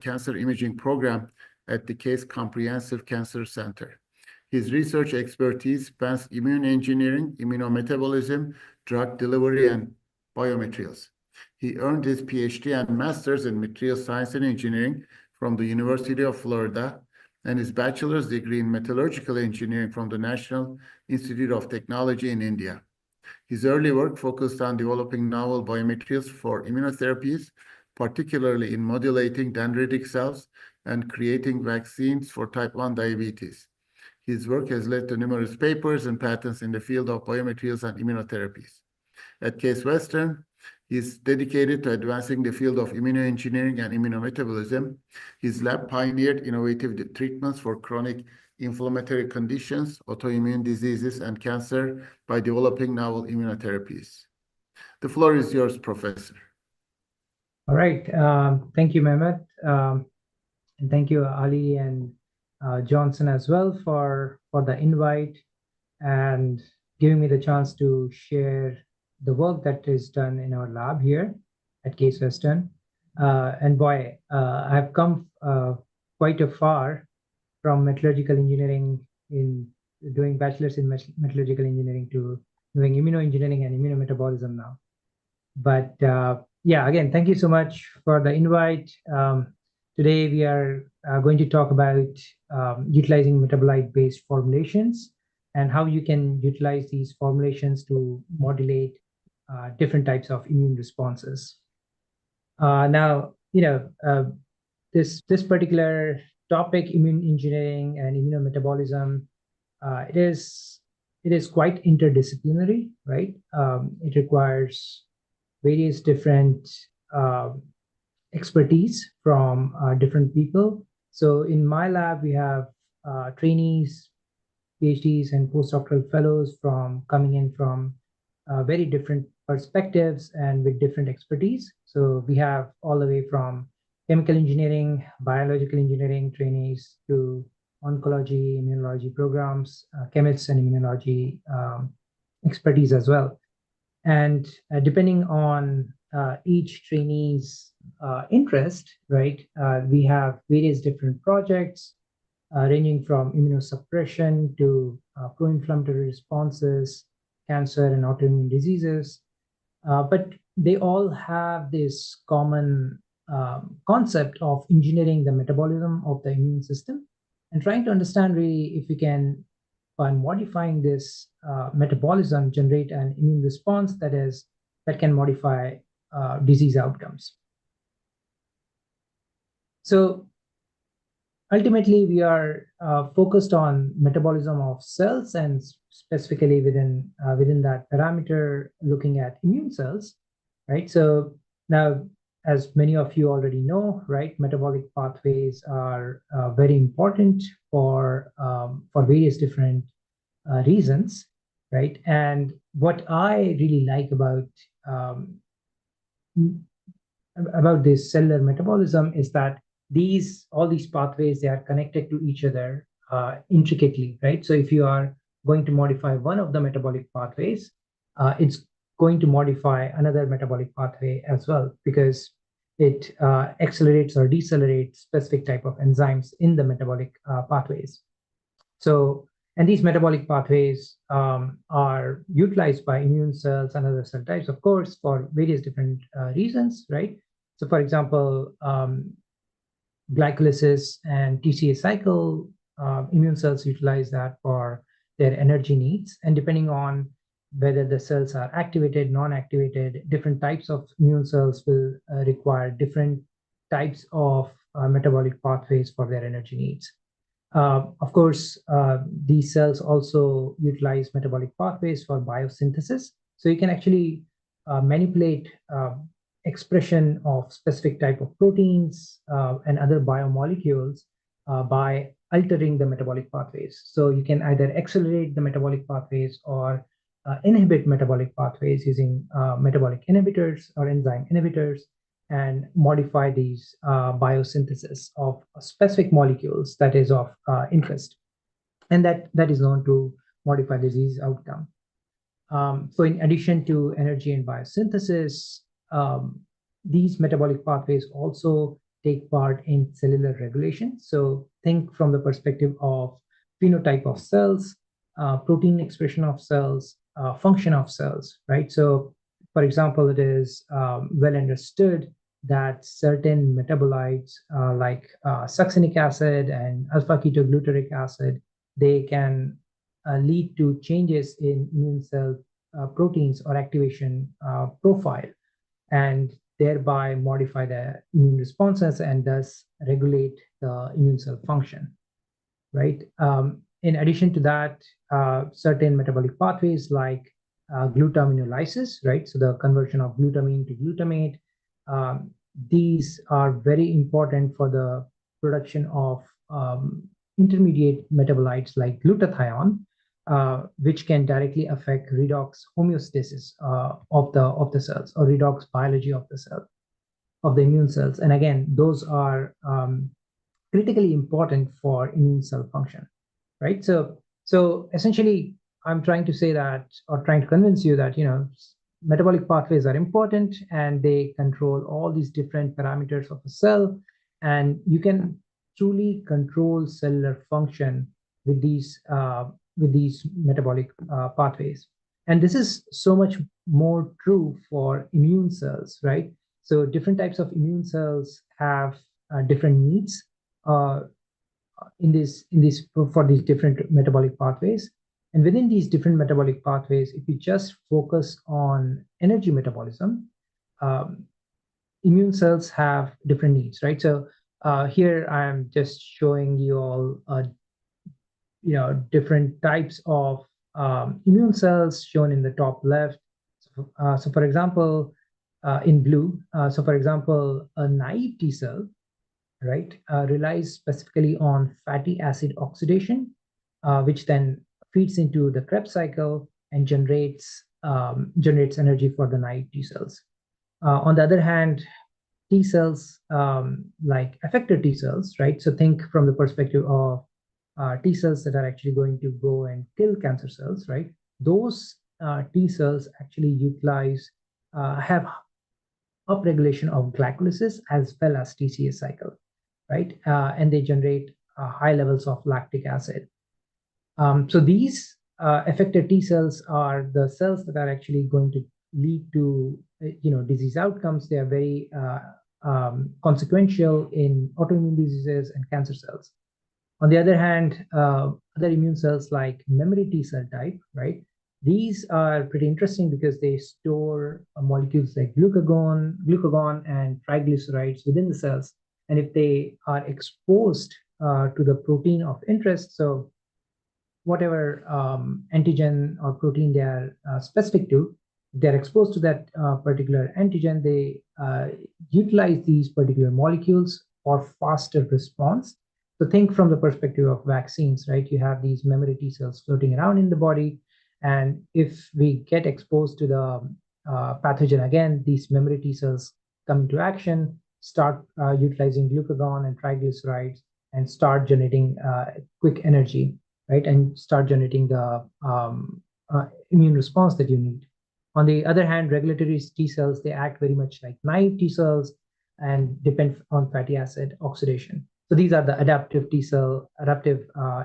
Cancer Imaging Program at the Case Comprehensive Cancer Center. His research expertise spans immune engineering, immunometabolism, drug delivery, and biomaterials. He earned his PhD and master's in material science and engineering from the University of Florida and his bachelor's degree in metallurgical engineering from the National Institute of Technology in India. His early work focused on developing novel biomaterials for immunotherapies, particularly in modulating dendritic cells and creating vaccines for type 1 diabetes. His work has led to numerous papers and patents in the field of biomaterials and immunotherapies. At Case Western, he is dedicated to advancing the field of immunoengineering and immunometabolism. His lab pioneered innovative treatments for chronic inflammatory conditions, autoimmune diseases, and cancer by developing novel immunotherapies. The floor is yours, Professor. All right. Thank you, Mehmet. And thank you, Ali and Johnson as well for the invite and giving me the chance to share the work that is done in our lab here at Case Western. And boy, I've come quite a far from metallurgical engineering in doing bachelor's in metallurgical engineering to doing immunoengineering and immunometabolism now. But yeah, again, thank you so much for the invite. Today we are going to talk about utilizing metabolite-based formulations and how you can utilize these formulations to modulate different types of immune responses. Now, this particular topic, immune engineering and immunometabolism, it is quite interdisciplinary, right? It requires various different expertise from different people. So in my lab, we have trainees, PhDs, and postdoctoral fellows coming in from very different perspectives and with different expertise. So we have all the way from chemical engineering, biological engineering trainees to oncology, immunology programs, chemists and immunology expertise as well. And depending on each trainee's interest, right, we have various different projects ranging from immunosuppression to pro-inflammatory responses, cancer and autoimmune diseases. But they all have this common concept of engineering the metabolism of the immune system and trying to understand really if we can, by modifying this metabolism, generate an immune response that can modify disease outcomes. So ultimately, we are focused on metabolism of cells and specifically within that parameter, looking at immune cells, right? So now, as many of you already know, right, metabolic pathways are very important for various different reasons, right? And what I really like about this cellular metabolism is that all these pathways, they are connected to each other intricately, right? So if you are going to modify one of the metabolic pathways, it's going to modify another metabolic pathway as well, because it accelerates or decelerates specific type of enzymes in the metabolic pathways. So, and these metabolic pathways are utilized by immune cells and other cell types, of course, for various different reasons, right? So for example, glycolysis and TCA cycle, immune cells utilize that for their energy needs. And depending on whether the cells are activated, non-activated, different types of immune cells will require different types of metabolic pathways for their energy needs. Of course, these cells also utilize metabolic pathways for biosynthesis. So you can actually manipulate expression of specific type of proteins and other biomolecules by altering the metabolic pathways. So you can either accelerate the metabolic pathways or inhibit metabolic pathways using metabolic inhibitors or enzyme inhibitors and modify these biosynthesis of specific molecules that is of interest. And that is known to modify disease outcome. So in addition to energy and biosynthesis, these metabolic pathways also take part in cellular regulation. So think from the perspective of phenotype of cells, protein expression of cells, function of cells, right? So for example, it is well understood that certain metabolites like succinic acid and alpha-ketogluteric acid, they can lead to changes in immune cell proteins or activation profile, and thereby modify the immune responses and thus regulate the immune cell function, right? In addition to that, certain metabolic pathways like glutaminolysis, right? So the conversion of glutamine to glutamate, these are very important for the production of intermediate metabolites like glutathione, which can directly affect redox homeostasis of the cells, or redox biology of the cell, of the immune cells. And again, those are critically important for immune cell function, right? So essentially, I'm trying to say that, or trying to convince you that, metabolic pathways are important and they control all these different parameters of a cell, and you can truly control cellular function with these metabolic pathways. And this is so much more true for immune cells, right? So different types of immune cells have different needs for these different metabolic pathways. And within these different metabolic pathways, if you just focus on energy metabolism, immune cells have different needs, right? So here I'm just showing you all, different types of immune cells shown in the top left. So for example, in blue, for example, a naive T cell, right, relies specifically on fatty acid oxidation, which then feeds into the Krebs cycle and generates energy for the naive T cells. On the other hand, T cells, like effector T cells, right? So think from the perspective of T cells that are actually going to go and kill cancer cells, right? Those T cells actually have upregulation of glycolysis as well as TCA cycle, right? And they generate high levels of lactic acid. So these effector T cells are the cells that are actually going to lead to disease outcomes. They are very consequential in autoimmune diseases and cancer cells. On the other hand, other immune cells like memory T cell type, right? These are pretty interesting because they store molecules like glucagon and triglycerides within the cells. And if they are exposed to the protein of interest, so whatever antigen or protein they are specific to, they're exposed to that particular antigen, they utilize these particular molecules for faster response. So think from the perspective of vaccines, right? You have these memory T cells floating around in the body. And if we get exposed to the pathogen again, these memory T cells come into action, start utilizing glucagon and triglycerides, and start generating quick energy, right? And start generating the immune response that you need. On the other hand, regulatory T cells, they act very much like naive T cells and depend on fatty acid oxidation. So these are the adaptive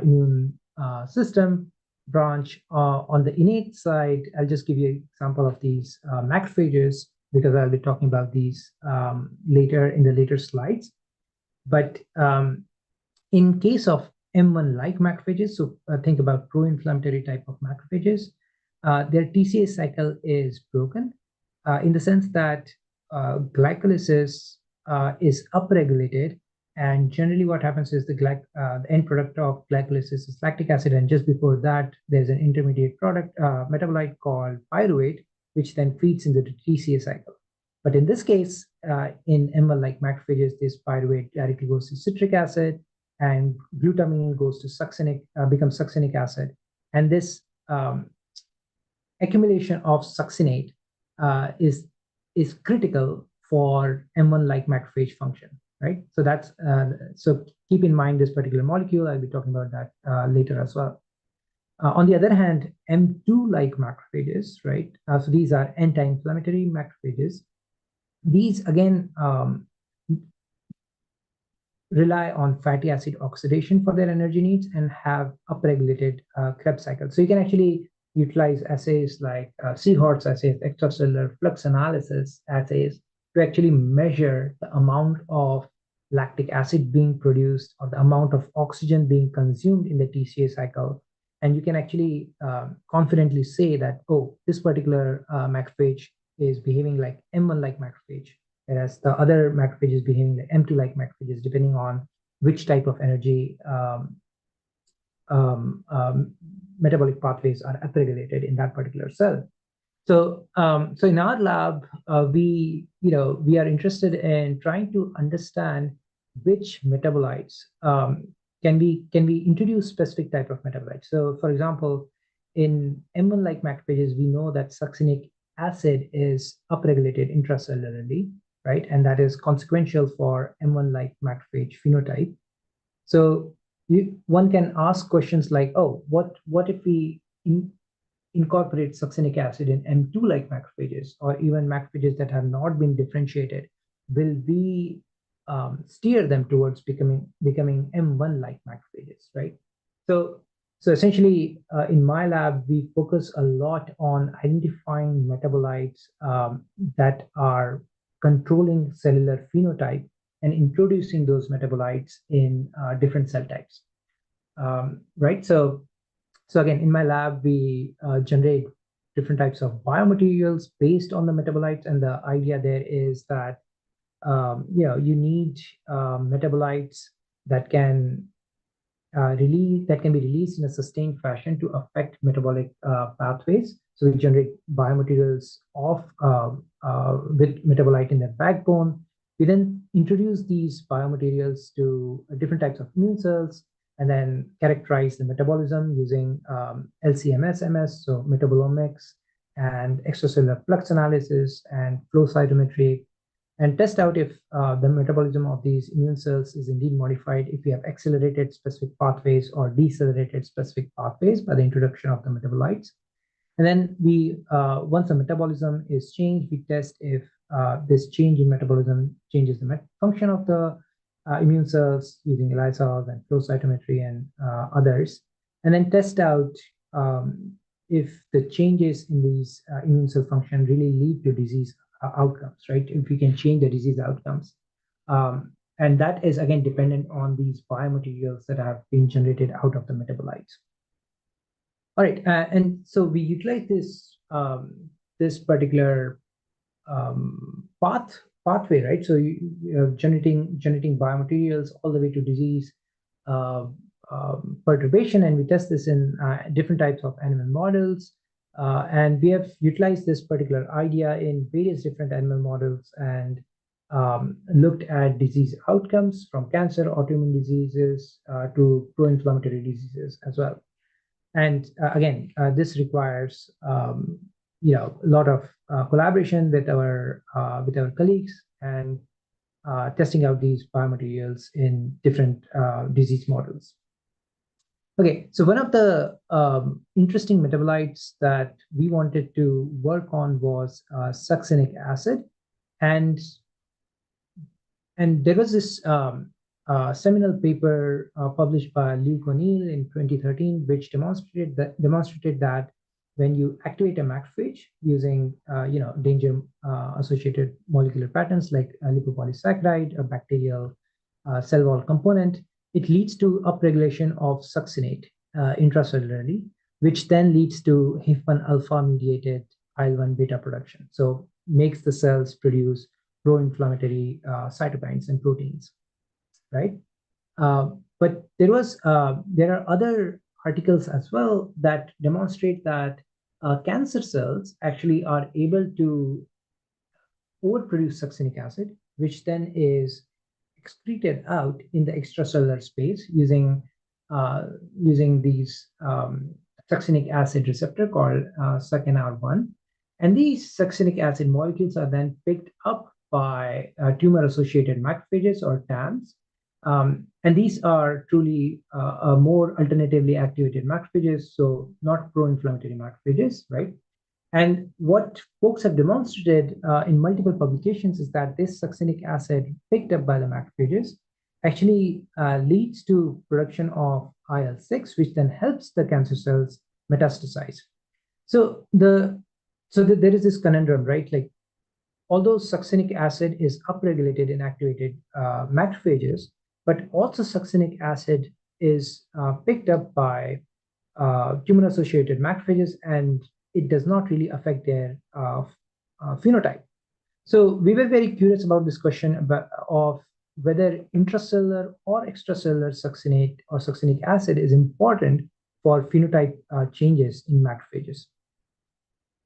immune system branch. On the innate side, I'll just give you an example of these macrophages, because I'll be talking about these later in the later slides. But in case of M1-like macrophages, so think about pro-inflammatory type of macrophages, their TCA cycle is broken in the sense that glycolysis is upregulated. And generally what happens is the end product of glycolysis is lactic acid. And just before that, there's an intermediate product, metabolite called pyruvate, which then feeds into the TCA cycle. But in this case, in M1-like macrophages, this pyruvate directly goes to citric acid, and glutamine goes to becomes succinic acid. And this accumulation of succinate is critical for M1-like macrophage function, right? So that's so keep in mind this particular molecule. I'll be talking about that later as well. On the other hand, M2-like macrophages, right? So these are anti-inflammatory macrophages. These again rely on fatty acid oxidation for their energy needs and have upregulated Krebs cycle. So you can actually utilize assays like Seahort's assays, extracellular flux analysis assays to actually measure the amount of lactic acid being produced or the amount of oxygen being consumed in the TCA cycle. And you can actually confidently say that, oh, this particular macrophage is behaving like M1-like macrophage, whereas the other macrophage is behaving like M2-like macrophages, depending on which type of energy metabolic pathways are upregulated in that particular cell. So, so in our lab, we are interested in trying to understand which metabolites can we introduce specific type of metabolites. So, for example, in M1-like macrophages, we know that succinic acid is upregulated intracellularly, right? And that is consequential for M1-like macrophage phenotype. So one can ask questions like, oh, what if we incorporate succinic acid in M2-like macrophages, or even macrophages that have not been differentiated? Will we steer them towards becoming M1-like macrophages, right? So essentially, in my lab, we focus a lot on identifying metabolites that are controlling cellular phenotype and introducing those metabolites in different cell types, right? So again, in my lab, we generate different types of biomaterials based on the metabolites, and the idea there is that you need metabolites that can be released in a sustained fashion to affect metabolic pathways. So we generate biomaterials with metabolite in their backbone. We then introduce these biomaterials to different types of immune cells, and then characterize the metabolism using LC-MS, so metabolomics, and extracellular flux analysis and flow cytometry, and test out if the metabolism of these immune cells is indeed modified, if we have accelerated specific pathways or decelerated specific pathways by the introduction of the metabolites. And then we, once the metabolism is changed, we test if this change in metabolism changes the function of the immune cells using ELISAs and flow cytometry and others, and then test out if the changes in these immune cell function really lead to disease outcomes, right? If we can change the disease outcomes. And that is, again, dependent on these biomaterials that have been generated out of the metabolites. All right, and so we utilize this particular pathway, right? So you're generating biomaterials all the way to disease perturbation, and we test this in different types of animal models. And we have utilized this particular idea in various different animal models and looked at disease outcomes from cancer, autoimmune diseases, to pro-inflammatory diseases as well. And again, this requires a lot of collaboration with our colleagues and testing out these biomaterials in different disease models. Okay, so one of the interesting metabolites that we wanted to work on was succinic acid, and there was this seminal paper published by Luke O'Neill in 2013, which demonstrated that when you activate a macrophage using danger associated molecular patterns like lipopolysaccharide, a bacterial cell wall component, it leads to upregulation of succinate intracellularly, which then leads to HIF1 alpha mediated IL-1 beta production. So makes the cells produce pro-inflammatory cytokines and proteins, right? But there are other articles as well that demonstrate that cancer cells actually are able to overproduce succinic acid, which then is excreted out in the extracellular space using these succinic acid receptor called SUCNR1. And these succinic acid molecules are then picked up by tumor-associated macrophages or TAMs. And these are truly more alternatively activated macrophages, so not pro-inflammatory macrophages, right? And what folks have demonstrated in multiple publications is that this succinic acid picked up by the macrophages actually leads to production of IL-6, which then helps the cancer cells metastasize. So there is this conundrum, right? Like, although succinic acid is upregulated in activated macrophages, but also succinic acid is picked up by tumor-associated macrophages, and it does not really affect their phenotype. So we were very curious about this question of whether intracellular or extracellular succinate or succinic acid is important for phenotype changes in macrophages.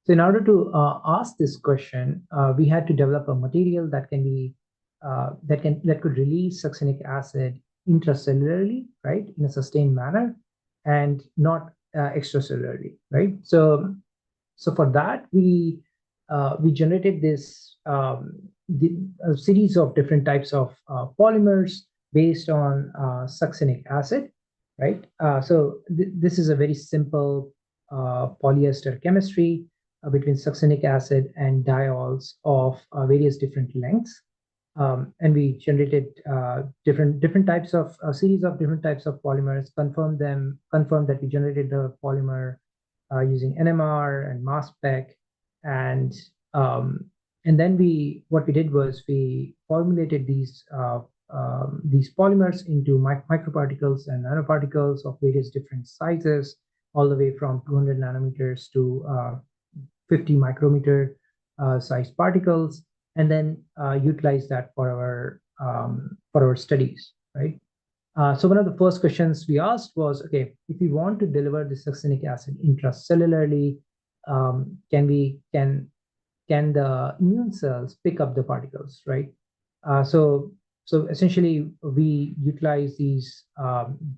So in order to ask this question, we had to develop a material that can be that could release succinic acid intracellularly, right, in a sustained manner, and not extracellularly, right? So for that, we generated this a series of different types of polymers based on succinic acid, right? This is a very simple polyester chemistry between succinic acid and diols of various different lengths. And we generated different types of a series of different types of polymers, confirmed that we generated the polymer using NMR and mass spec, and then what we did was we formulated these polymers into microparticles and nanoparticles of various different sizes, all the way from 200 nanometers to 50 micrometer size particles, and then utilize that for our studies, right? So one of the first questions we asked was, okay, if we want to deliver the succinic acid intracellularly, can the immune cells pick up the particles, right? So essentially, we utilize these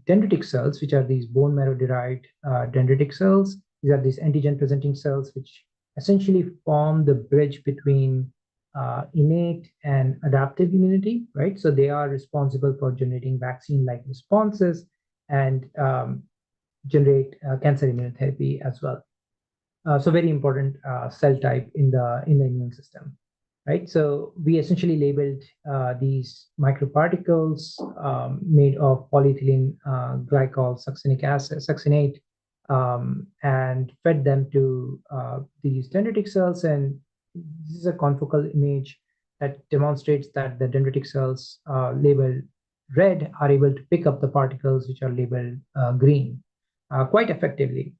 dendritic cells, which are these bone marrow derived dendritic cells. These are these antigen presenting cells, which essentially form the bridge between innate and adaptive immunity, right? So they are responsible for generating vaccine-like responses and generate cancer immunotherapy as well. So very important cell type in the immune system, right? So we essentially labeled these microparticles made of polyethylene glycol succinic acid, succinate, and fed them to these dendritic cells. And this is a confocal image that demonstrates that the dendritic cells labeled red are able to pick up the particles which are labeled green quite effectively.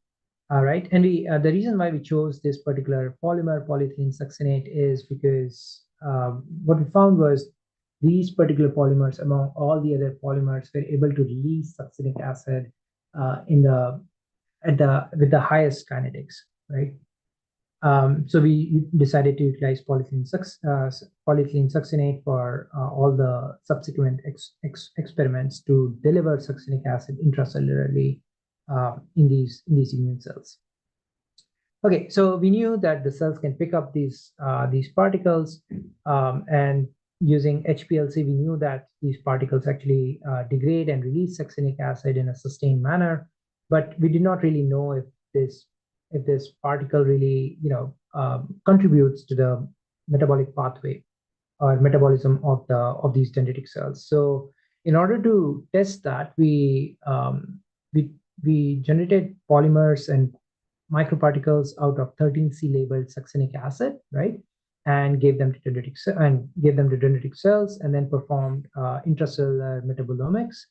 All right, and the reason why we chose this particular polymer, polyethylene succinate, is because what we found was these particular polymers, among all the other polymers, were able to release succinic acid with the highest kinetics, right? So we decided to utilize polyethylene succinate for all the subsequent experiments to deliver succinic acid intracellularly in these immune cells. Okay, so we knew that the cells can pick up these particles, and using HPLC, we knew that these particles actually degrade and release succinic acid in a sustained manner, but we did not really know if this particle really contributes to the metabolic pathway or metabolism of these dendritic cells. So in order to test that, we generated polymers and microparticles out of 13C labeled succinic acid, right? And gave them to dendritic cells, and then performed intracellular metabolomics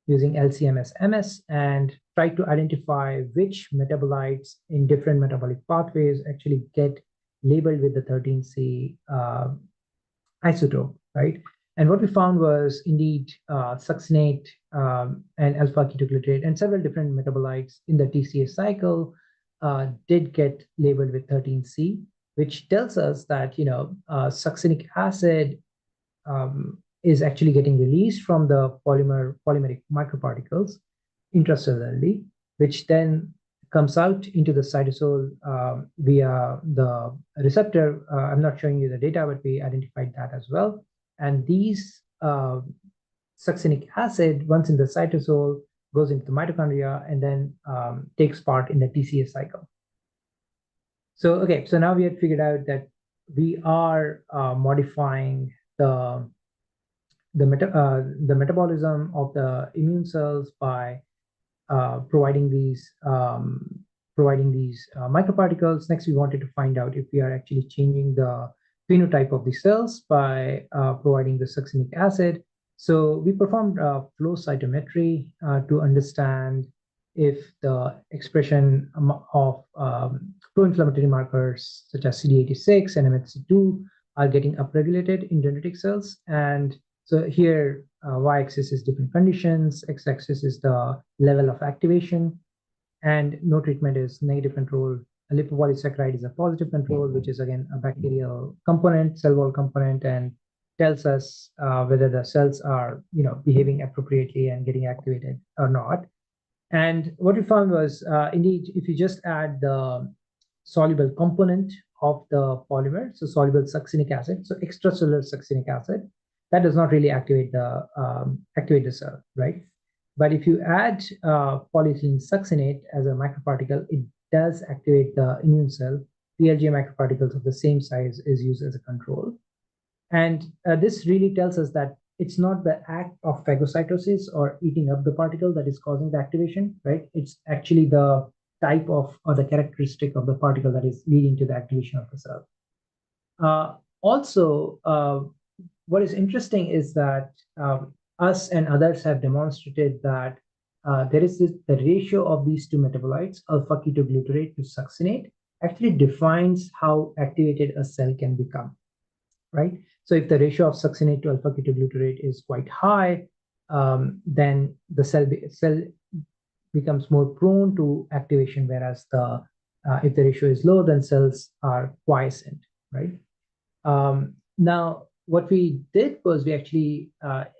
using LC-MS and tried to identify which metabolites in different metabolic pathways actually get labeled with the 13C isotope, right? And what we found was indeed succinate and alpha-ketoglutarate and several different metabolites in the TCA cycle did get labeled with 13C, which tells us that succinic acid is actually getting released from the polymeric microparticles intracellularly, which then comes out into the cytosol via the receptor. I'm not showing you the data, but we identified that as well. And these succinic acid, once in the cytosol, goes into the mitochondria and then takes part in the TCA cycle. So, okay, so now we have figured out that we are modifying the the metabolism of the immune cells by providing these microparticles. Next, we wanted to find out if we are actually changing the phenotype of the cells by providing the succinic acid. So we performed flow cytometry to understand if the expression of pro-inflammatory markers such as CD86 and MHC2 are getting upregulated in dendritic cells. And so here, y-axis is different conditions, x-axis is the level of activation, and no treatment is negative control. A lipopolysaccharide is a positive control, which is again a bacterial component, cell wall component, and tells us whether the cells are behaving appropriately and getting activated or not. And what we found was, indeed, if you just add the soluble component of the polymer, so soluble succinic acid, so extracellular succinic acid, that does not really activate the cell, right? But if you add polyethylene succinate as a microparticle, it does activate the immune cell. PLGA microparticles of the same size is used as a control. And this really tells us that it's not the act of phagocytosis or eating up the particle that is causing the activation, right? It's actually the type of or the characteristic of the particle that is leading to the activation of the cell. Also, what is interesting is that us and others have demonstrated that there is the ratio of these two metabolites, alpha-ketoglutarate to succinate, actually defines how activated a cell can become, right? So if the ratio of succinate to alpha-ketoglutarate is quite high, then the cell becomes more prone to activation, whereas if the ratio is low, then cells are quiescent, right? Now, what we did was we actually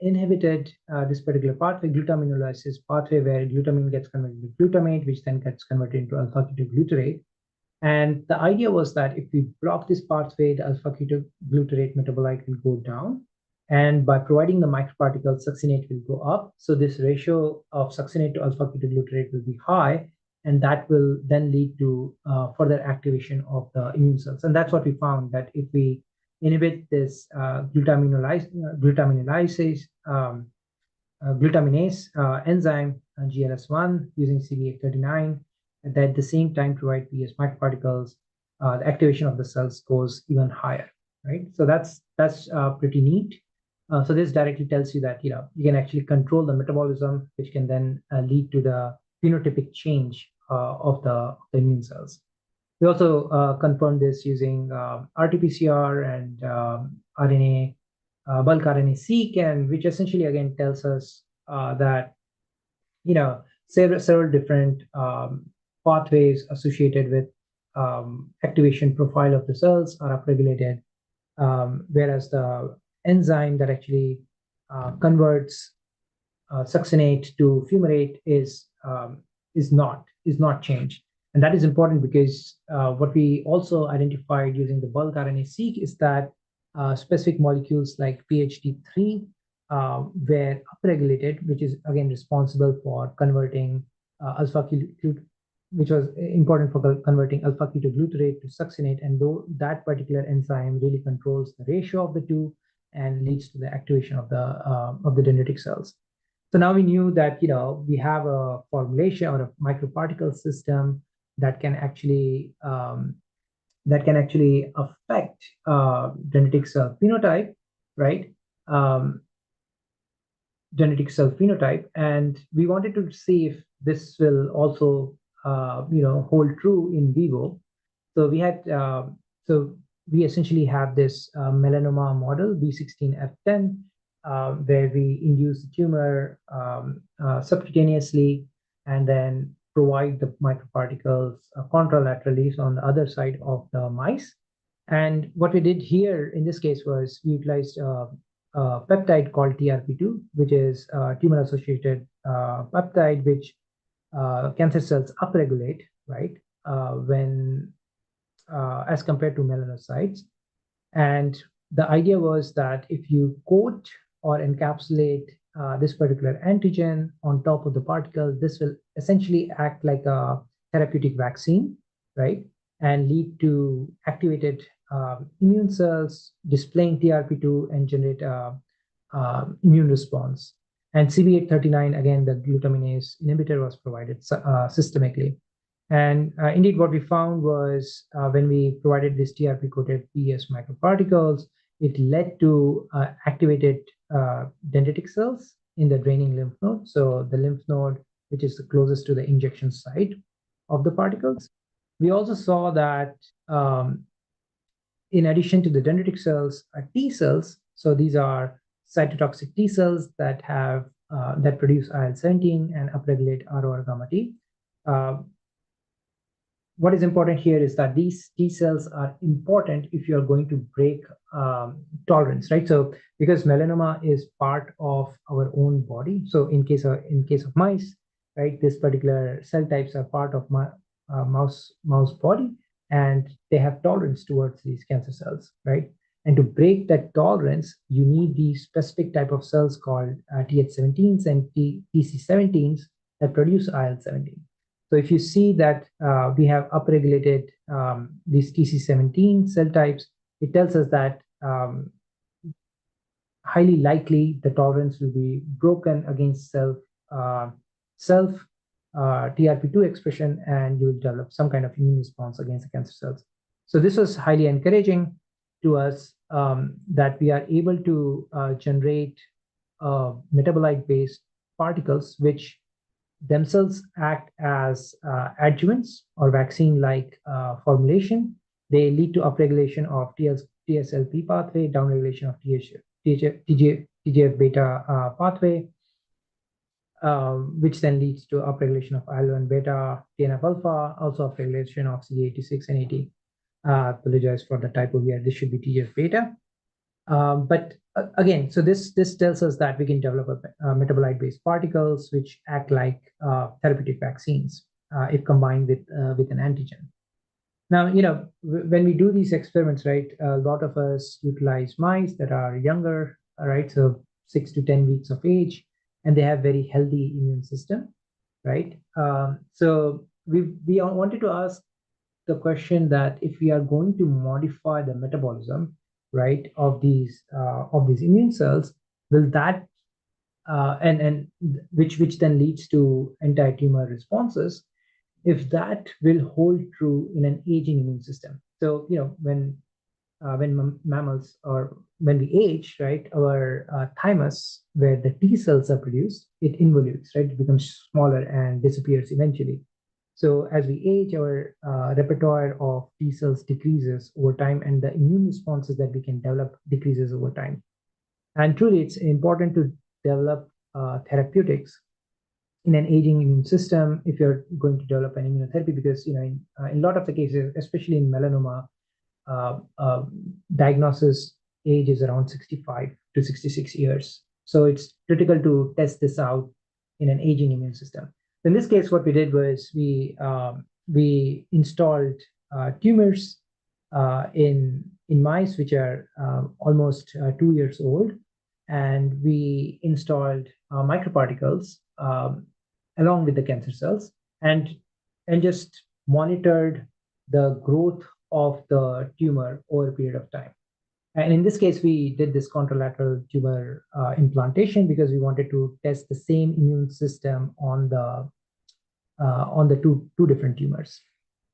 inhibited this particular pathway, glutaminolysis pathway, where glutamine gets converted to glutamate, which then gets converted into alpha-ketoglutarate. And the idea was that if we block this pathway, the alpha-ketoglutarate metabolite will go down. And by providing the microparticle, succinate will go up. So this ratio of succinate to alpha-ketoglutarate will be high. And that will then lead to further activation of the immune cells. And that's what we found, that if we inhibit this glutaminase enzyme, GLS1, using CD839, and at the same time provide PS microparticles, the activation of the cells goes even higher, right? So that's pretty neat. So this directly tells you that you can actually control the metabolism, which can then lead to the phenotypic change of the immune cells. We also confirmed this using RT-PCR and RNA, bulk RNA-seq, and which essentially again tells us that several different pathways associated with activation profile of the cells are upregulated, whereas the enzyme that actually converts succinate to fumarate is not changed. And that is important because what we also identified using the bulk RNA-seq is that specific molecules like PHD3 were upregulated, which is again responsible for converting which was important for converting alpha-ketoglutarate to succinate, and though that particular enzyme really controls the ratio of the two and leads to the activation of the dendritic cells. So now we knew that we have a formulation or a microparticle system that can actually affect dendritic cell phenotype, right? Genetic cell phenotype, and we wanted to see if this will also hold true in vivo. So we essentially have this melanoma model B16F10 where we induce the tumor subcutaneously and then provide the microparticles contralaterally on the other side of the mice. And what we did here in this case was we utilized a peptide called TRP2, which is tumor-associated peptide, which cancer cells upregulate, right, when as compared to melanocytes. And the idea was that if you coat or encapsulate this particular antigen on top of the particle, this will essentially act like a therapeutic vaccine, right, and lead to activated immune cells displaying TRP2 and generate immune response. And CB839, again, the glutaminase inhibitor was provided systemically. And indeed, what we found was when we provided this TRP-coated PES microparticles, it led to activated dendritic cells in the draining lymph node. So the lymph node, which is the closest to the injection site of the particles. We also saw that in addition to the dendritic cells, T cells, so these are cytotoxic T cells that have that produce IL-17 and upregulate ROR gamma T. What is important here is that these T cells are important if you are going to break tolerance, right? So because melanoma is part of our own body, so in case of mice, right, this particular cell types are part of my mouse body, and they have tolerance towards these cancer cells, right? And to break that tolerance, you need these specific type of cells called Th17s and TC17s that produce IL-17. So if you see that we have upregulated these TC17 cell types, it tells us that highly likely the tolerance will be broken against self TRP2 expression, and you will develop some kind of immune response against the cancer cells. So this was highly encouraging to us that we are able to generate metabolite-based particles which themselves act as adjuvants or vaccine-like formulation. They lead to upregulation of TSLP pathway, downregulation of TGF-beta pathway, which then leads to upregulation of IL-1 beta, TNF-alpha, also upregulation of CD86 and 80. Apologize for the typo here. This should be TGF-beta. But again, so this tells us that we can develop metabolite-based particles which act like therapeutic vaccines if combined with an antigen. Now, when we do these experiments, right, a lot of us utilize mice that are younger, right, so 6 to 10 weeks of age, and they have very healthy immune system, right? So we wanted to ask the question that if we are going to modify the metabolism, right, of these immune cells, will that and which then leads to anti-tumor responses, if that will hold true in an aging immune system. So when mammals, or when we age, right, our thymus, where the T cells are produced, it involutes, right, it becomes smaller and disappears eventually. So as we age, our repertoire of T cells decreases over time, and the immune responses that we can develop decreases over time. And truly, it's important to develop therapeutics in an aging immune system if you're going to develop an immunotherapy, because in a lot of the cases, especially in melanoma, diagnosis age is around 65 to 66 years. So it's critical to test this out in an aging immune system. In this case, what we did was we installed tumors in mice which are almost 2 years old, and we installed microparticles along with the cancer cells, and just monitored the growth of the tumor over a period of time. And in this case, we did this contralateral tumor implantation because we wanted to test the same immune system on the two different tumors,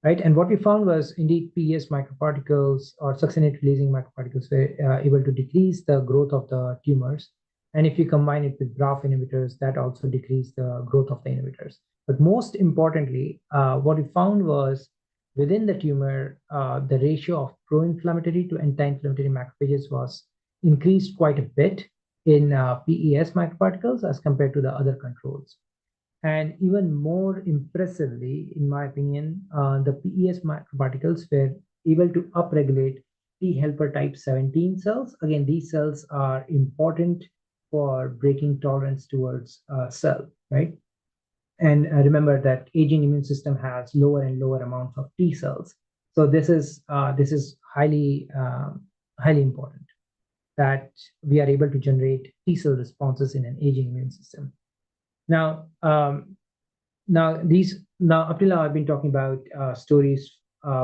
right? And what we found was indeed PES microparticles or succinate-releasing microparticles were able to decrease the growth of the tumors. And if you combine it with BRAF inhibitors, that also decreased the growth of the inhibitors. But most importantly, what we found was within the tumor, the ratio of pro-inflammatory to anti-inflammatory macrophages was increased quite a bit in PES microparticles as compared to the other controls. And even more impressively, in my opinion, the PES microparticles were able to upregulate T helper type 17 cells. Again, these cells are important for breaking tolerance towards cell, right? And remember that aging immune system has lower and lower amounts of T cells. So this is highly important that we are able to generate T cell responses in an aging immune system. Now, up till now, I've been talking about stories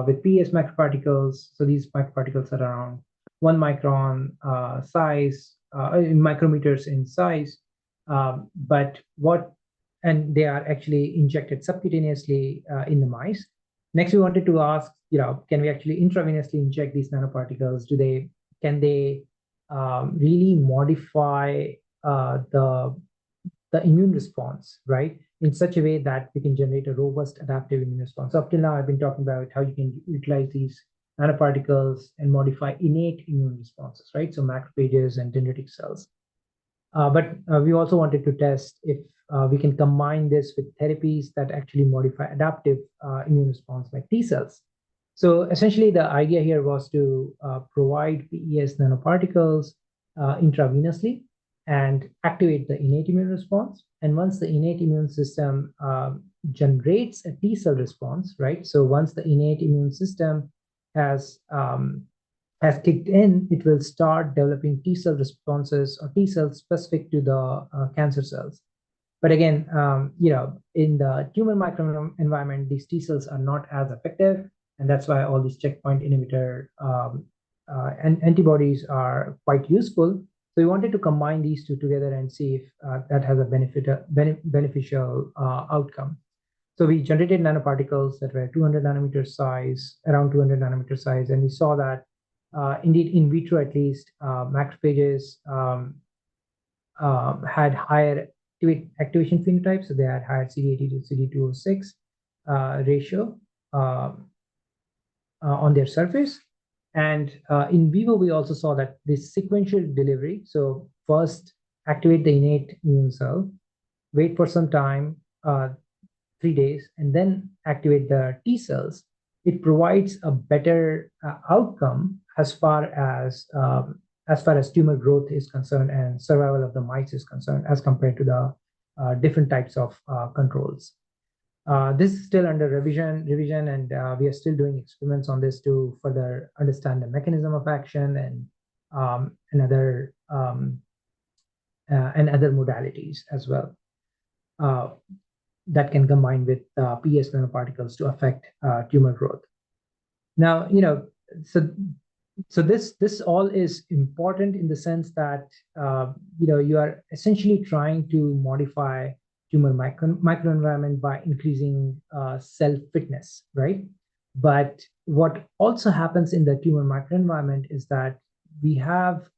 with PES microparticles. So these microparticles are around 1 micron size, in micrometers in size. And they are actually injected subcutaneously in the mice. Next, we wanted to ask, can we actually intravenously inject these nanoparticles? Can they really modify the immune response, right, in such a way that we can generate a robust adaptive immune response? So up till now, I've been talking about how you can utilize these nanoparticles and modify innate immune responses, right? So macrophages and dendritic cells. But we also wanted to test if we can combine this with therapies that actually modify adaptive immune response, like T cells. So essentially, the idea here was to provide PES nanoparticles intravenously and activate the innate immune response. And once the innate immune system generates a T cell response, right? So once the innate immune system has kicked in, it will start developing T cell responses or T cells specific to the cancer cells. But again, in the tumor microenvironment, these T cells are not as effective, and that's why all these checkpoint inhibitor and antibodies are quite useful. So we wanted to combine these two together and see if that has a beneficial outcome. So we generated nanoparticles that were 200 nanometer size, around 200 nanometer size, and we saw that indeed in vitro at least, macrophages had higher activation phenotypes. So they had higher CD80 to CD206 ratio on their surface. And in vivo, we also saw that this sequential delivery, so first activate the innate immune cell, wait for some time, 3 days, and then activate the T cells, it provides a better outcome as far as tumor growth is concerned and survival of the mice is concerned, as compared to the different types of controls. This is still under revision, and we are still doing experiments on this to further understand the mechanism of action and other modalities as well that can combine with PS nanoparticles to affect tumor growth. Now, so this all is important in the sense that you are essentially trying to modify tumor microenvironment by increasing cell fitness, right? But what also happens in the tumor microenvironment is that we have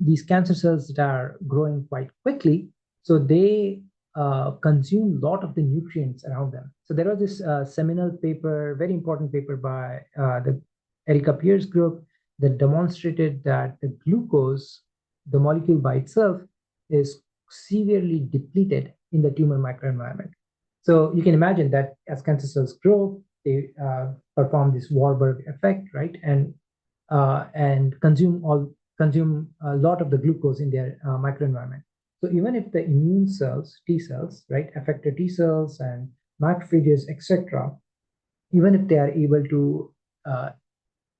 these cancer cells that are growing quite quickly, so they consume a lot of the nutrients around them. So there was this seminal paper, very important paper by the Erica Pierce group, that demonstrated that the glucose, the molecule by itself, is severely depleted in the tumor microenvironment. So you can imagine that as cancer cells grow, they perform this Warburg effect, right? And consume a lot of the glucose in their microenvironment. So even if the immune cells, T cells, right, effector T cells and macrophages, etc., even if they are able to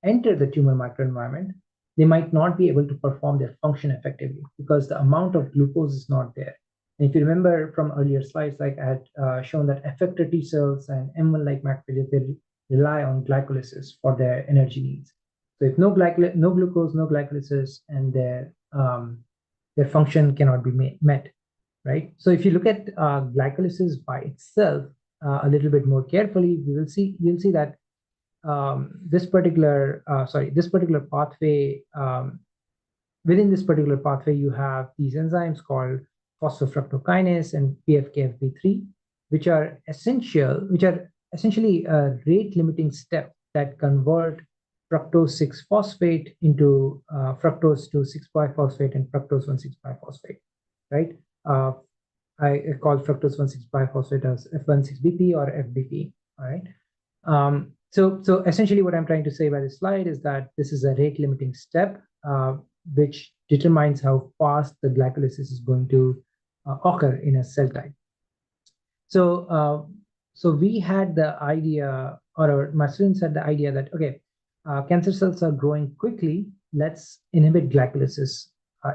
enter the tumor microenvironment, they might not be able to perform their function effectively because the amount of glucose is not there. And if you remember from earlier slides, like I had shown that effector T cells and M1-like macrophages, they rely on glycolysis for their energy needs. So if no glucose, no glycolysis, and their function cannot be met, right? So if you look at glycolysis by itself a little bit more carefully, you'll see that this particular pathway, within this particular pathway, you have these enzymes called phosphofructokinase and PFKFB3, which are essentially a rate limiting step that convert fructose 6-phosphate into fructose 2,6-biphosphate and fructose 1,6-biphosphate, right? I call fructose 1,6-biphosphate as F1,6BP or FBP, all right? So essentially what I'm trying to say by this slide is that this is a rate limiting step which determines how fast the glycolysis is going to occur in a cell type. So we had the idea, or my students had the idea that, okay, cancer cells are growing quickly, let's inhibit glycolysis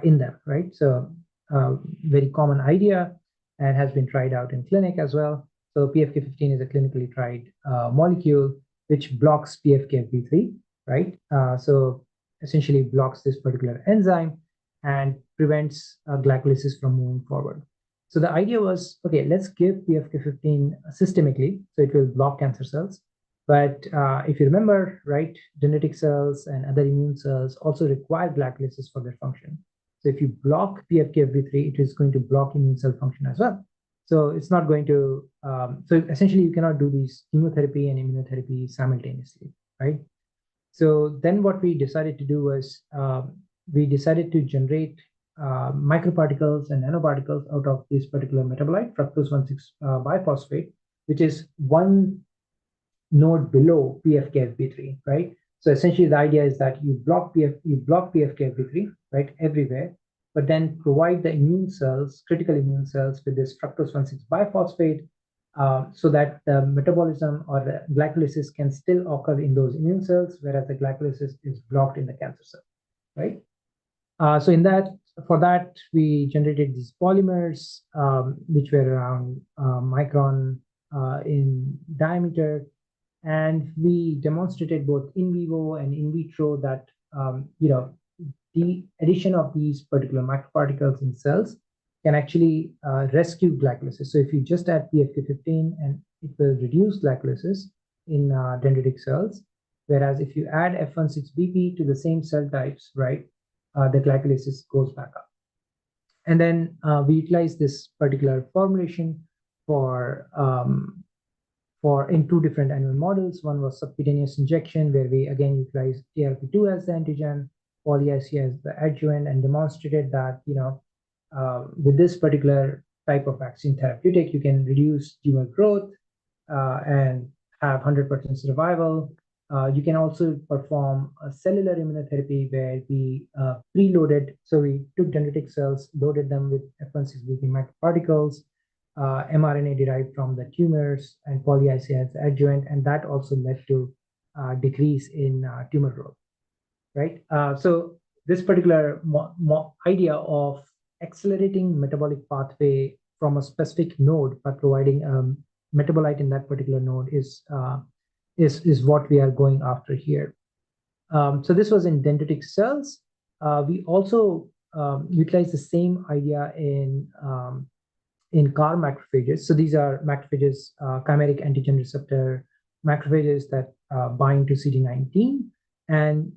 in them, right? So very common idea and has been tried out in clinic as well. So PFK15 is a clinically tried molecule which blocks PFKFB3, right? So essentially blocks this particular enzyme. and prevents glycolysis from moving forward. So the idea was, okay, let's give PFK15 systemically, so it will block cancer cells. But if you remember, right, dendritic cells and other immune cells also require glycolysis for their function. So if you block PFKFB3, it is going to block immune cell function as well. So it's not going to, so essentially you cannot do these chemotherapy and immunotherapy simultaneously, right? So then what we decided to do was we decided to generate microparticles and nanoparticles out of this particular metabolite, fructose 1,6 biphosphate, which is one node below PFKFB3, right? So essentially the idea is that you block PFKFB3, right, everywhere, but then provide the immune cells, critical immune cells, with this fructose 1,6 biphosphate, so that the metabolism or the glycolysis can still occur in those immune cells, whereas the glycolysis is blocked in the cancer cell, right? So for that, we generated these polymers, which were around micron in diameter, and we demonstrated both in vivo and in vitro that the addition of these particular microparticles in cells can actually rescue glycolysis. So if you just add PFK15, and it will reduce glycolysis in dendritic cells, whereas if you add F16BP to the same cell types, right, the glycolysis goes back up. And then we utilize this particular formulation in two different animal models. One was subcutaneous injection, where we again utilized TRP2 as the antigen, poly-IC as the adjuvant, and demonstrated that with this particular type of vaccine therapeutic, you can reduce tumor growth and have 100% survival. You can also perform a cellular immunotherapy where we preloaded, so we took dendritic cells, loaded them with F16BP microparticles, mRNA derived from the tumors, and poly-IC as adjuvant, and that also led to decrease in tumor growth, right? So this particular idea of accelerating metabolic pathway from a specific node by providing metabolite in that particular node is what we are going after here. So this was in dendritic cells. We also utilize the same idea in CAR macrophages. So these are macrophages, chimeric antigen receptor macrophages that bind to CD19. And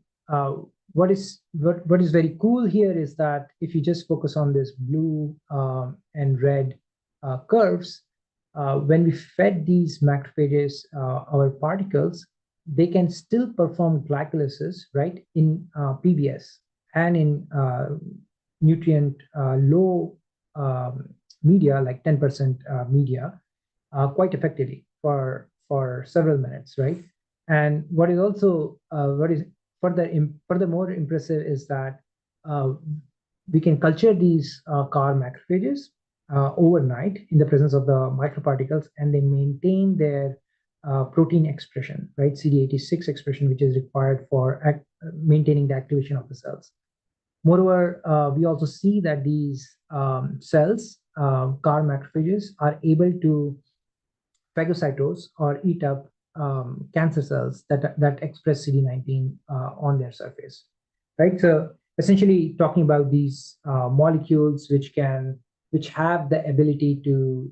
what is very cool here is that if you just focus on this blue and red curves, when we fed these macrophages our particles, they can still perform glycolysis, right, in PBS and in nutrient low media, like 10% media, quite effectively for several minutes, right? And what is also furthermore impressive is that we can culture these CAR macrophages overnight in the presence of the microparticles, and they maintain their protein expression, right? CD86 expression, which is required for maintaining the activation of the cells. Moreover, we also see that these cells, CAR macrophages, are able to phagocytose or eat up cancer cells that express CD19 on their surface, right? So essentially talking about these molecules which have the ability to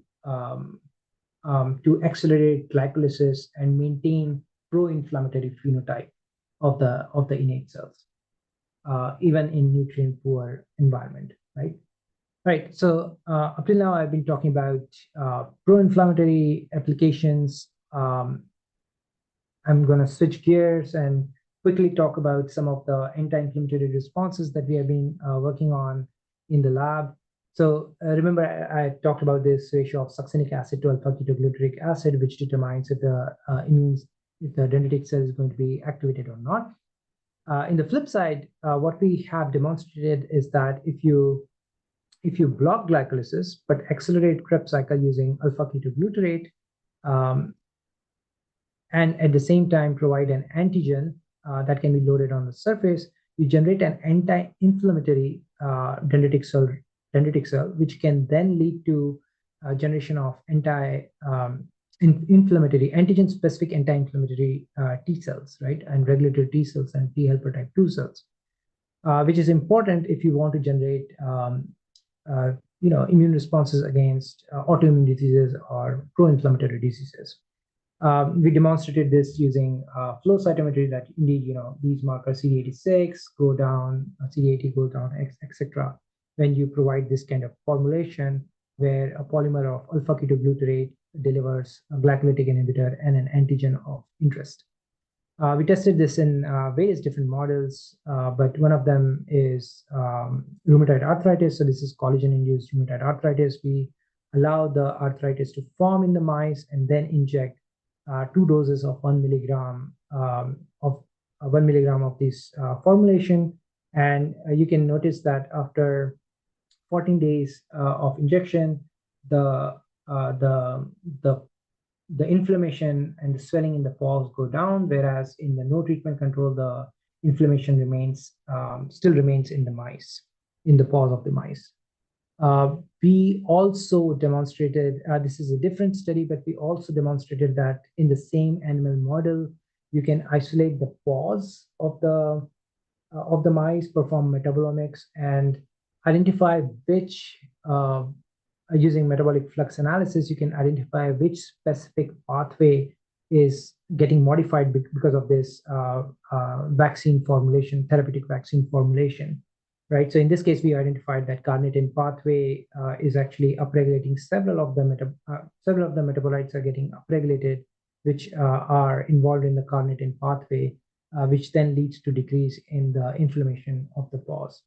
accelerate glycolysis and maintain pro-inflammatory phenotype of the innate cells, even in nutrient-poor environment, right? Right. So up till now, I've been talking about pro-inflammatory applications. I'm going to switch gears and quickly talk about some of the anti-inflammatory responses that we have been working on in the lab. So remember, I talked about this ratio of succinic acid to alpha-ketoglutarate acid, which determines if the dendritic cell is going to be activated or not. In the flip side, what we have demonstrated is that if you block glycolysis but accelerate Krebs cycle using alpha-ketoglutarate, and at the same time provide an antigen that can be loaded on the surface, you generate an anti-inflammatory dendritic cell, which can then lead to generation of inflammatory antigen-specific anti-inflammatory T cells, right, and regulatory T cells and T helper type 2 cells. which is important if you want to generate immune responses against autoimmune diseases or pro-inflammatory diseases. We demonstrated this using flow cytometry that indeed, these markers CD86 go down, CD80 go down, etc. when you provide this kind of formulation where a polymer of alpha-ketoglutarate delivers a glycolytic inhibitor and an antigen of interest. We tested this in various different models, but one of them is rheumatoid arthritis. So this is collagen-induced rheumatoid arthritis. We allow the arthritis to form in the mice and then inject 2 doses of 1 milligram of this formulation. And you can notice that after 14 days of injection, the inflammation and the swelling in the paws go down, whereas in the no treatment control, the inflammation still remains in the mice, in the paws of the mice. We also demonstrated, this is a different study, but we also demonstrated that in the same animal model, you can isolate the paws of the mice, perform metabolomics, and identify which, using metabolic flux analysis, you can identify which specific pathway is getting modified because of this vaccine formulation, therapeutic vaccine formulation, right? So in this case, we identified that carnitine pathway is actually upregulating several of the metabolites are getting upregulated, which are involved in the carnitine pathway, which then leads to decrease in the inflammation of the paws.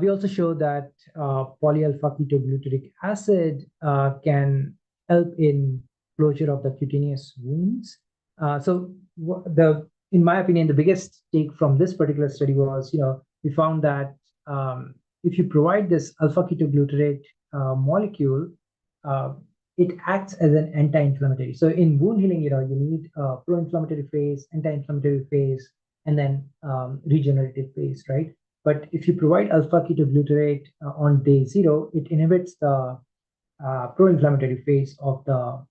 We also show that polyalpha-ketogluteric acid can help in closure of the cutaneous wounds. In my opinion, the biggest take from this particular study was, we found that if you provide this alpha-ketoglutarate molecule, it acts as an anti-inflammatory. So in wound healing, you need a pro-inflammatory phase, anti-inflammatory phase, and then regenerative phase, right? But if you provide alpha-ketoglutarate on day 0, it inhibits the pro-inflammatory phase of the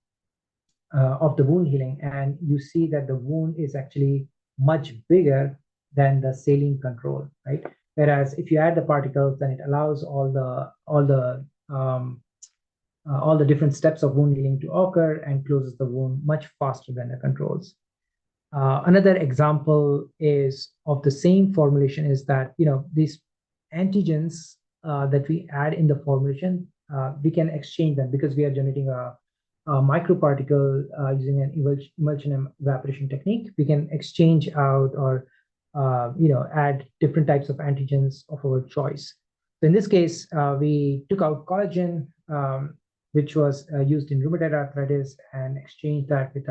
wound healing, and you see that the wound is actually much bigger than the saline control, right? Whereas if you add the particles, then it allows all the different steps of wound healing to occur and closes the wound much faster than the controls. Another example is of the same formulation is that, these antigens that we add in the formulation, we can exchange them because we are generating a microparticle using an emulsion evaporation technique. We can exchange out or, add different types of antigens of our choice. So in this case, we took out collagen, which was used in rheumatoid arthritis, and exchanged that with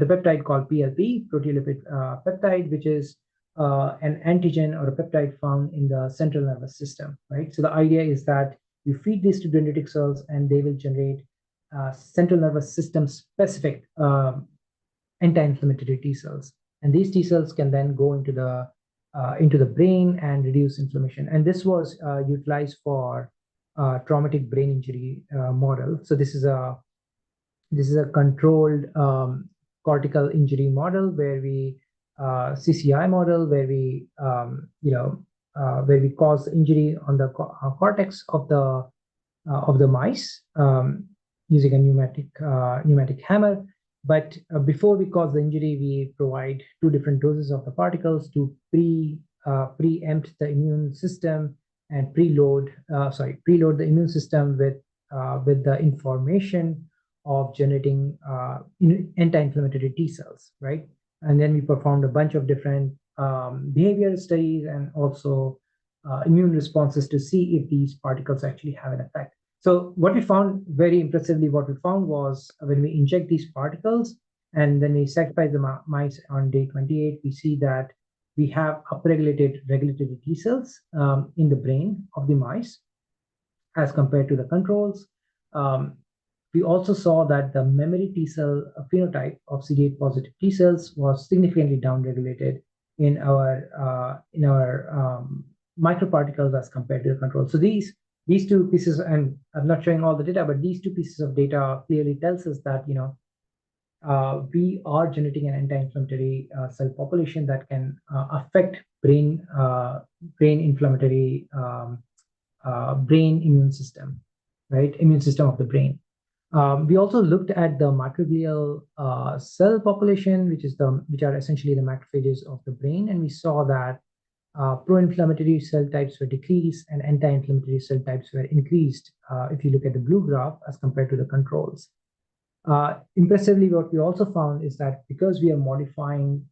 a peptide called PLP, proteolipid peptide, which is an antigen or a peptide found in the central nervous system, right? So the idea is that you feed these to dendritic cells and they will generate central nervous system specific anti-inflammatory T cells. And these T cells can then go into the brain and reduce inflammation. And this was utilized for traumatic brain injury model. So this is a controlled cortical injury model where we CCI model where we cause injury on the cortex of the mice using a pneumatic hammer. But before we cause the injury, we provide 2 different doses of the particles to preempt the immune system and preload the immune system with the information of generating anti-inflammatory T cells, right? And then we performed a bunch of different behavioral studies and also immune responses to see if these particles actually have an effect. So what we found, very impressively, was when we inject these particles and then we sacrifice the mice on day 28, we see that we have upregulated regulatory T cells in the brain of the mice as compared to the controls. We also saw that the memory T cell phenotype of CD8 positive T cells was significantly downregulated in our microparticles as compared to the control. So these 2 pieces, and I'm not showing all the data, but these 2 pieces of data clearly tells us that we are generating an anti-inflammatory cell population that can affect brain inflammatory brain immune system, right? Immune system of the brain. We also looked at the microglial cell population, which are essentially the macrophages of the brain, and we saw that pro-inflammatory cell types were decreased and anti-inflammatory cell types were increased if you look at the blue graph as compared to the controls. Impressively, what we also found is that because we are modifying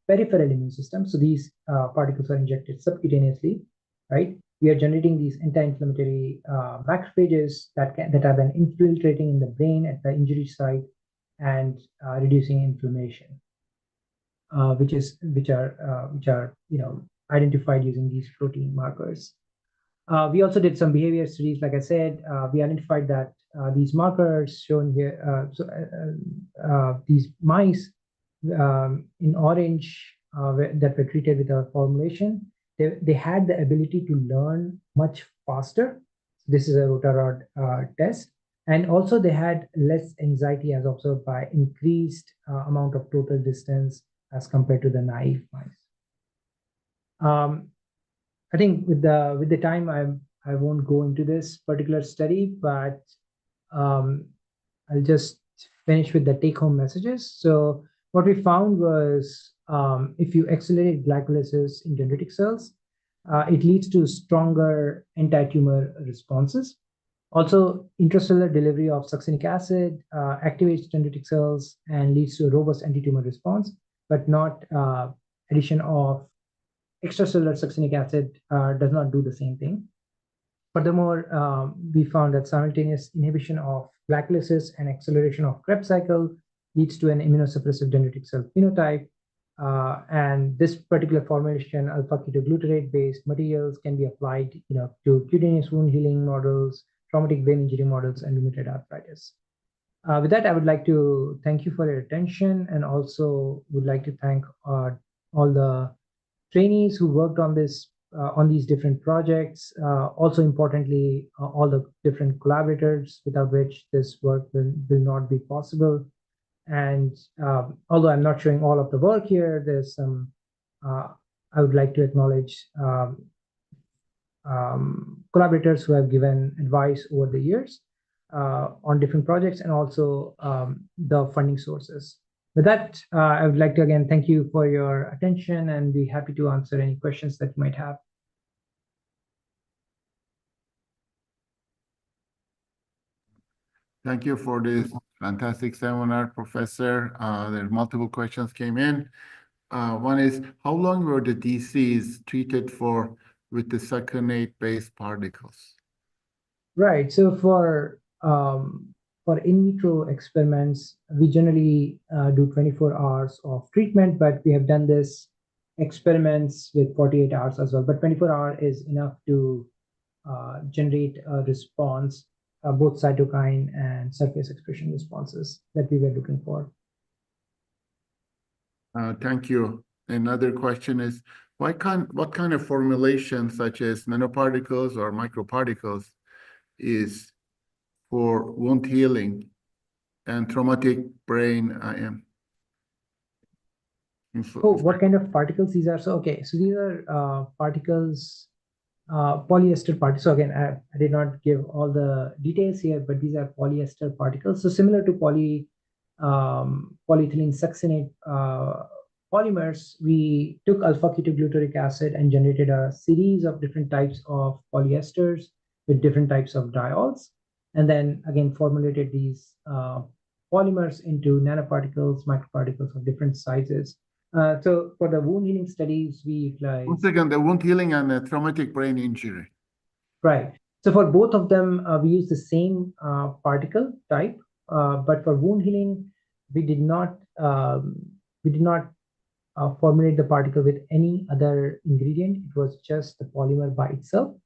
peripheral immune systems, so these particles are injected subcutaneously, right? We are generating these anti-inflammatory macrophages that are then infiltrating in the brain at the injury site and reducing inflammation, which are identified using these protein markers. We also did some behavior studies. Like I said, we identified that these markers shown here, these mice in orange that were treated with our formulation, they had the ability to learn much faster. This is a Rotarod test. And also they had less anxiety as observed by increased amount of total distance as compared to the naive mice. I think with the time, I won't go into this particular study, but I'll just finish with the take-home messages. So what we found was if you accelerate glycolysis in dendritic cells, it leads to stronger anti-tumor responses. Also, intracellular delivery of succinic acid activates dendritic cells and leads to a robust anti-tumor response, but not addition of extracellular succinic acid does not do the same thing. Furthermore, we found that simultaneous inhibition of glycolysis and acceleration of Krebs cycle leads to an immunosuppressive dendritic cell phenotype. And this particular formulation, alpha-ketoglutarate-based materials, can be applied, to cutaneous wound healing models, traumatic brain injury models, and rheumatoid arthritis. With that, I would like to thank you for your attention, and also would like to thank all the trainees who worked on this, on these different projects. Also importantly, all the different collaborators without which this work will not be possible. And although I'm not showing all of the work here, there's some, I would like to acknowledge collaborators who have given advice over the years on different projects, and also the funding sources. With that, I would like to again thank you for your attention and be happy to answer any questions that you might have. Thank you for this fantastic seminar, Professor. There are multiple questions came in. One is, how long were the DCs treated for with the succinate-based particles? Right. So for in vitro experiments, we generally do 24 hours of treatment, but we have done this experiments with 48 hours as well. But 24 hours is enough to generate a response, both cytokine and surface expression responses that we were looking for. Thank you. Another question is, what kind of formulation, such as nanoparticles or microparticles, is for wound healing and traumatic brain what kind of particles these are? So okay, so these are particles, polyester particles. So again, I did not give all the details here, but these are polyester particles. So similar to polyethylene succinate polymers, we took alpha-ketoglutarate acid and generated a series of different types of polyesters with different types of diols, and then again formulated these polymers into nanoparticles, microparticles of different sizes. So for the wound healing studies, we utilize... One second, the wound healing and the traumatic brain injury. Right. So for both of them, we use the same particle type, but for wound healing, we did not formulate the particle with any other ingredient. It was just the polymer by itself.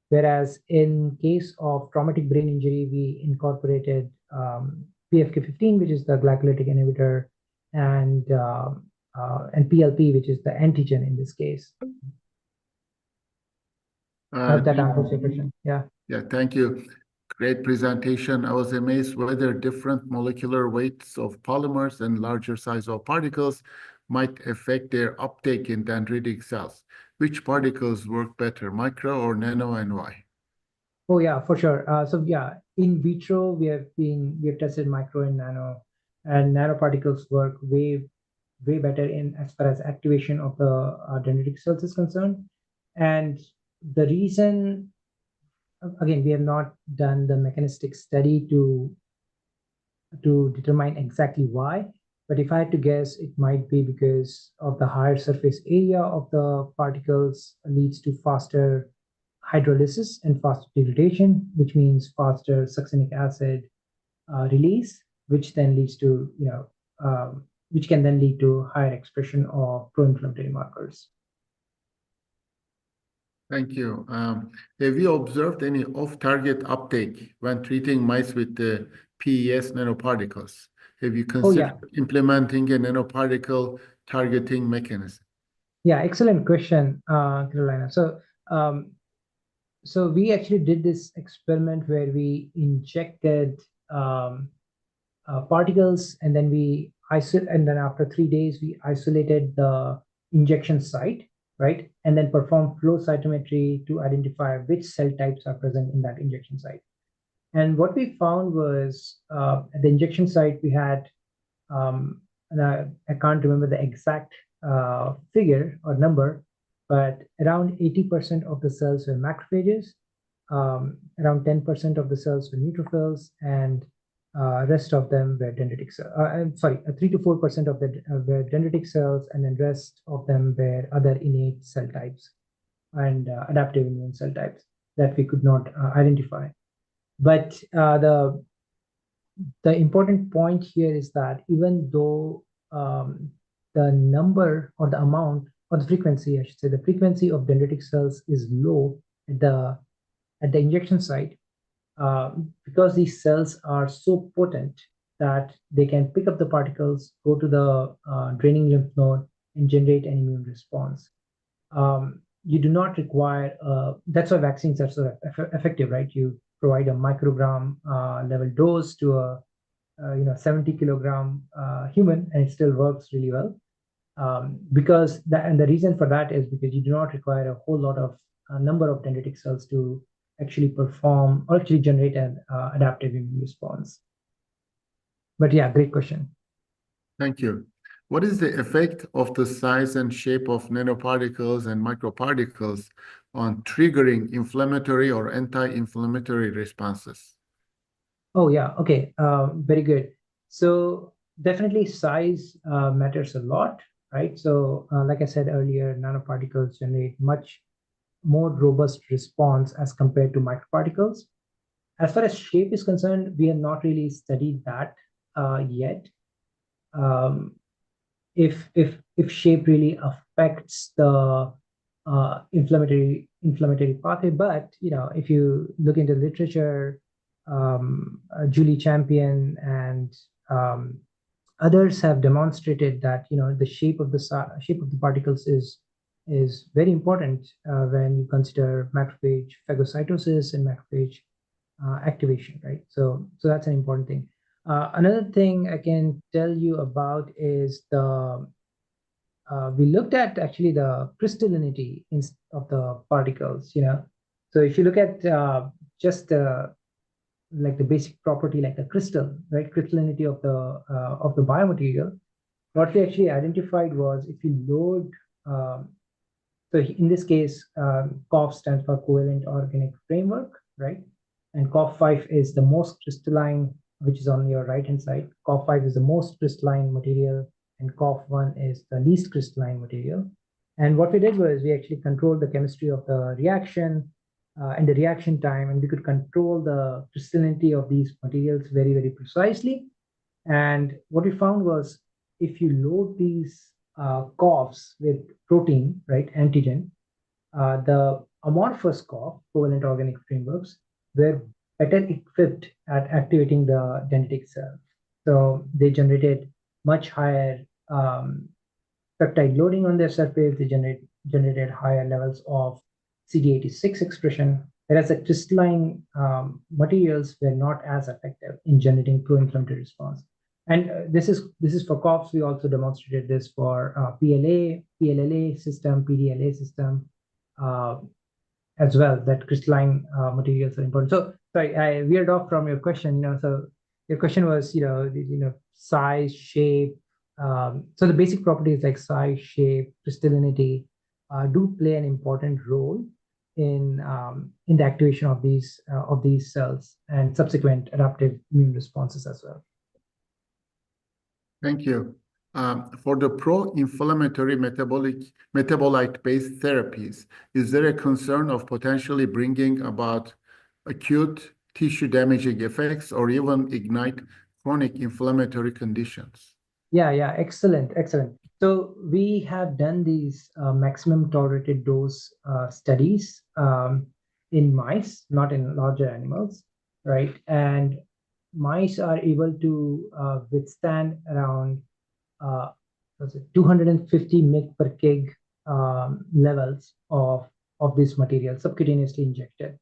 Whereas in case of traumatic brain injury, we incorporated PFK15, which is the glycolytic inhibitor, and PLP, which is the antigen in this case. That answers your question. Yeah. Yeah, thank you. Great presentation. I was amazed whether different molecular weights of polymers and larger size of particles might affect their uptake in dendritic cells. Which particles work better, micro or nano, and why? Oh yeah, for sure. So yeah, in vitro we have tested micro and nanoparticles work way better in as far as activation of the dendritic cells is concerned. And the reason, again, we have not done the mechanistic study to determine exactly why, but if I had to guess, it might be because of the higher surface area of the particles leads to faster hydrolysis and faster degradation, which means faster succinic acid release, which then leads to, which can then lead to higher expression of pro-inflammatory markers. Thank you. Have you observed any off-target uptake when treating mice with the PES nanoparticles? Have you considered implementing a nanoparticle targeting mechanism? Yeah, excellent question, Carolina. So we actually did this experiment where we injected particles, and then after 3 days we isolated the injection site, right, and then performed flow cytometry to identify which cell types are present in that injection site. And what we found was at the injection site we had, and I can't remember the exact figure or number, but around 80% of the cells were macrophages, around 10% of the cells were neutrophils, and rest of them were dendritic cells. I'm sorry, 3 to 4% of the were dendritic cells, and then rest of them were other innate cell types and adaptive immune cell types that we could not identify. But the important point here is that even though the number or the amount or the frequency, I should say, the frequency of dendritic cells is low at the injection site, because these cells are so potent that they can pick up the particles, go to the draining lymph node, and generate an immune response. You do not require, that's why vaccines are so effective, right? You provide a microgram level dose to a 70 kilogram human, and it still works really well. Because the reason for that is because you do not require a whole lot of number of dendritic cells to actually perform or actually generate an adaptive immune response. But yeah, great question. Thank you. What is the effect of the size and shape of nanoparticles and microparticles on triggering inflammatory or anti-inflammatory responses? Oh yeah, okay, very good. So definitely size matters a lot, right? So like I said earlier, nanoparticles generate much more robust response as compared to microparticles. As far as shape is concerned, we have not really studied that yet. If shape really affects the inflammatory pathway, but if you look into literature, Julie Champion and others have demonstrated that the shape of the particles is very important when you consider macrophage phagocytosis and macrophage activation, right? So that's an important thing. Another thing I can tell you about is we looked at actually the crystallinity of the particles. So if you look at just like the basic property, like the crystal, right, crystallinity of the biomaterial, what we actually identified was if you load, so in this case, COF stands for covalent organic framework, right? And COF5 is the most crystalline, which is on your right hand side. COF5 is the most crystalline material, and COF1 is the least crystalline material. And what we did was we actually controlled the chemistry of the reaction and the reaction time, and we could control the crystallinity of these materials very, very precisely. And what we found was if you load these COFs with protein, right, antigen, the amorphous COF, covalent organic frameworks, were better equipped at activating the dendritic cells. So they generated much higher peptide loading on their surface. They generated higher levels of CD86 expression, whereas the crystalline materials were not as effective in generating pro-inflammatory response. And this is for coughs. We also demonstrated this for PLA, PLLA system, PDLA system as well, that crystalline materials are important. So sorry, I veered off from your question. So your question was, size, shape. So the basic properties like size, shape, crystallinity do play an important role in the activation of these cells and subsequent adaptive immune responses as well. Thank you. For the pro-inflammatory metabolite-based therapies, is there a concern of potentially bringing about acute tissue-damaging effects or even ignite chronic inflammatory conditions? Yeah, excellent. So we have done these maximum tolerated dose studies in mice, not in larger animals, right? And mice are able to withstand around 250 mg per kg levels of this material subcutaneously injected,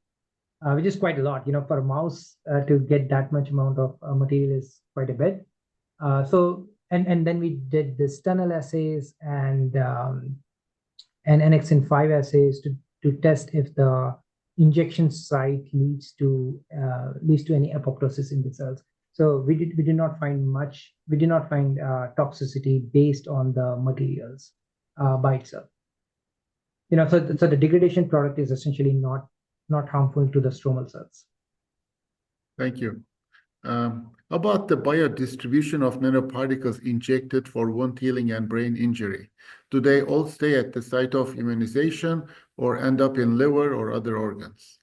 which is quite a lot. For a mouse to get that much amount of material is quite a bit. And then we did this tunnel assays and NXN5 assays to test if the injection site leads to any apoptosis in the cells. So we did not find toxicity based on the materials by itself. So the degradation product is essentially not harmful to the stromal cells. Thank you. About the biodistribution of nanoparticles injected for wound healing and brain injury, do they all stay at the site of immunization or end up in liver or other organs?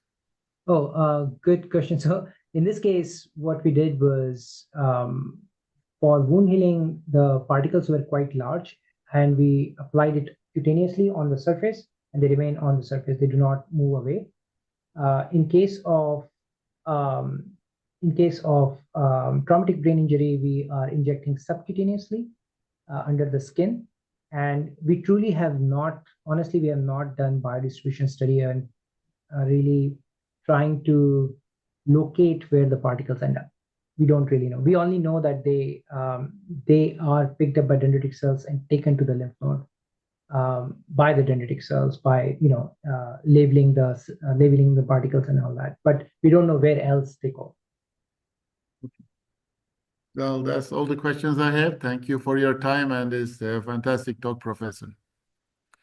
Good question. So in this case, what we did was for wound healing, the particles were quite large, and we applied it cutaneously on the surface, and they remain on the surface. They do not move away. In case of traumatic brain injury, we are injecting subcutaneously under the skin, and we truly have not done biodistribution study and really trying to locate where the particles end up. We don't really know. We only know that they are picked up by dendritic cells and taken to the lymph node by the dendritic cells by labeling the particles and all that. But we don't know where else they go. Well, that's all the questions I have. Thank you for your time and this fantastic talk, Professor.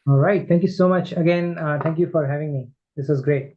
All right. Thank you so much. Again, thank you for having me. This was great.